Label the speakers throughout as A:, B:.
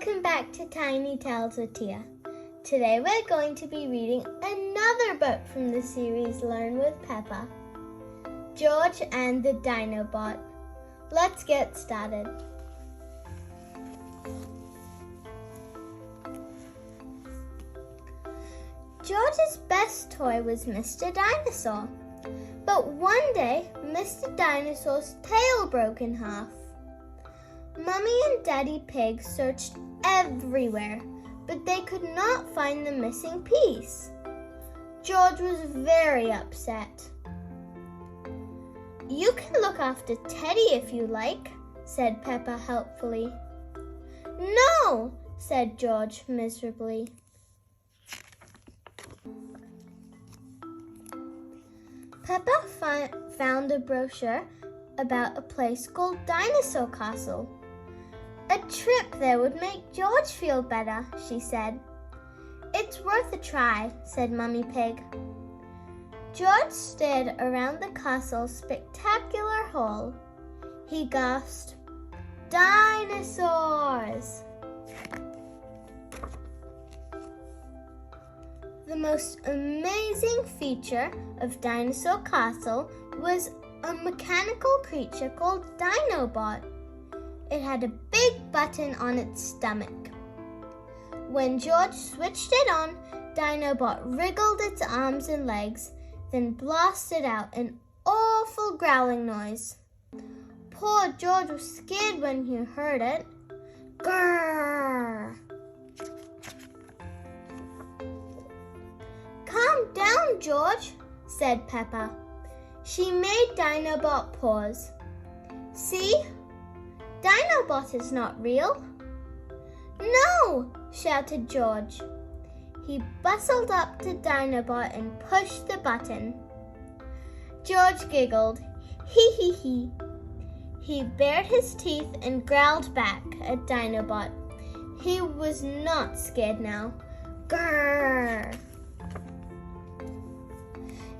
A: Welcome back to Tiny Tales with Tia. Today we're going to be reading another book from the series Learn with Peppa, George and the Dinobot. Let's get started. George's best toy was Mr. Dinosaur, but one day Mr. Dinosaur's tail broke in half. Mummy and Daddy Pig searched everywhere, but they could not find the missing piece. George was very upset. "You can look after Teddy if you like," said Peppa helpfully. "No," said George miserably. Peppa found a brochure about a place called Dinosaur Castle. "A trip there would make George feel better," she said. "It's worth a try," said Mummy Pig. George stared around the castle's spectacular hall. He gasped, "Dinosaurs!" The most amazing feature of Dinosaur Castle was a mechanical creature called Dinobot. It had a big button on its stomach. When George switched it on, Dinobot wriggled its arms and legs, then blasted out an awful growling noise. Poor George was scared when he heard it. Grrr! "Calm down, George," said Peppa. She made Dinobot pause. "See? Dinobot is not real." "No!" shouted George. He bustled up to Dinobot and pushed the button. George giggled. Hee. He bared his teeth and growled back at Dinobot. He was not scared now. Grrr!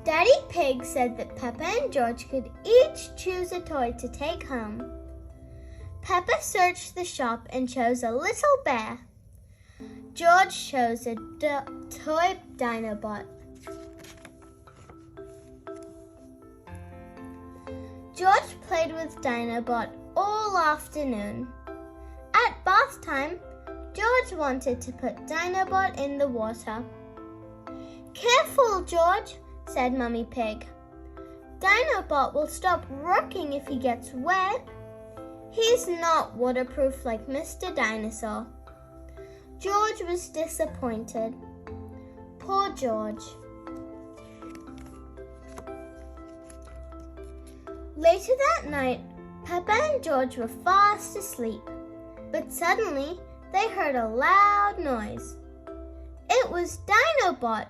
A: Daddy Pig said that Peppa and George could each choose a toy to take home. Peppa searched the shop and chose a little bear. George chose a toy Dinobot. George played with Dinobot all afternoon. At bath time, George wanted to put Dinobot in the water. "Careful, George," said Mummy Pig. "Dinobot will stop working if he gets wet. He's not waterproof like Mr. Dinosaur." George was disappointed. Poor George. Later that night, Peppa and George were fast asleep, but suddenly they heard a loud noise. It was Dinobot.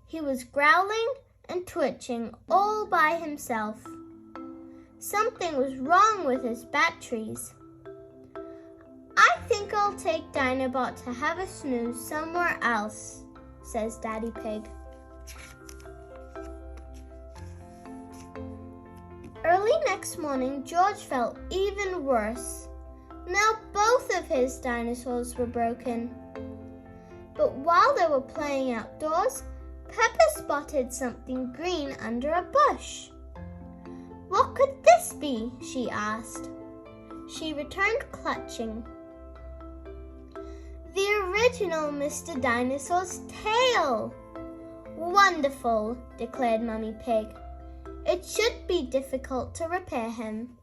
A: He was growling and twitching all by himself. Something was wrong with his batteries. "I think I'll take Dinobot to have a snooze somewhere else," says Daddy Pig. Early next morning, George felt even worse. Now both of his dinosaurs were broken. But while they were playing outdoors, Peppa spotted something green under a bush. "What could this be?" she asked. She returned clutching. "The original Mr. Dinosaur's tail!" "Wonderful," declared Mummy Pig. "It should be difficult to repair him."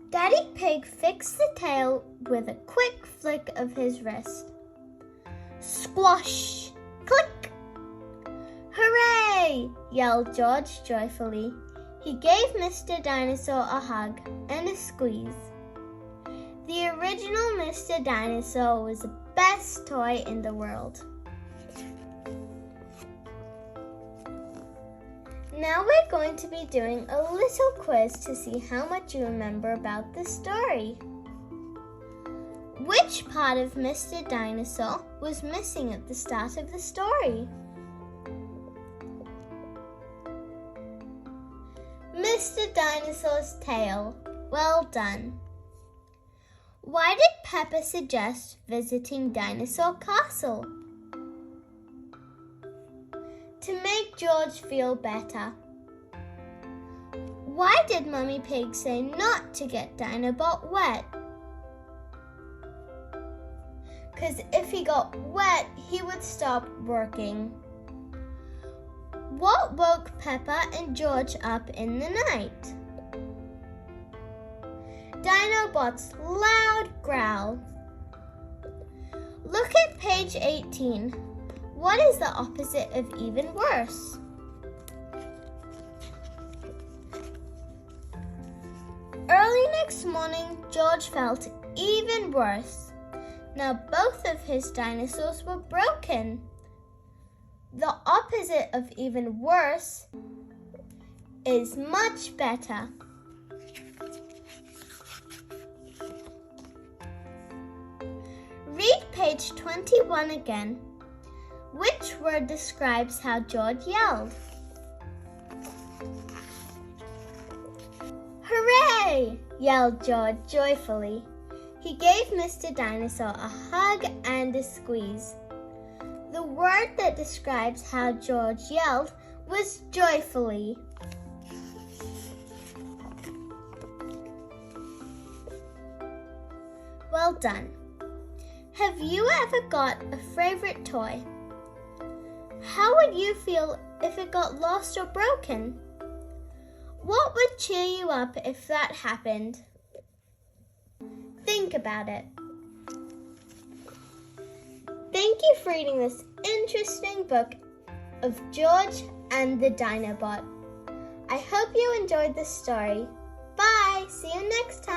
A: Daddy Pig fixed the tail with a quick flick of his wrist. Squash! Click! "Hooray!" yelled George joyfully. He gave Mr. Dinosaur a hug and a squeeze. The original Mr. Dinosaur was the best toy in the world. Now we're going to be doing a little quiz to see how much you remember about the story. Which part of Mr. Dinosaur was missing at the start of the story? Mr. Dinosaur's tail. Well done. Why did Peppa suggest visiting Dinosaur Castle? To make George feel better. Why did Mummy Pig say not to get Dinobot wet? Because if he got wet, he would stop working. What woke Peppa and George up in the night? Dinobot's loud growl. Look at page 18. What is the opposite of even worse? Early next morning, George felt even worse. Now both of his dinosaurs were broken. The opposite of even worse is much better. Read page 21 again. Which word describes how George yelled? Hooray! Yelled George joyfully. He gave Mr. Dinosaur a hug and a squeeze. The word that describes how George yelled was joyfully. Well done. Have you ever got a favorite toy? How would you feel if it got lost or broken? What would cheer you up if that happened? Think about it. Thank you for reading this interesting book of George and the Dinobot. I hope you enjoyed this story. Bye! See you next time!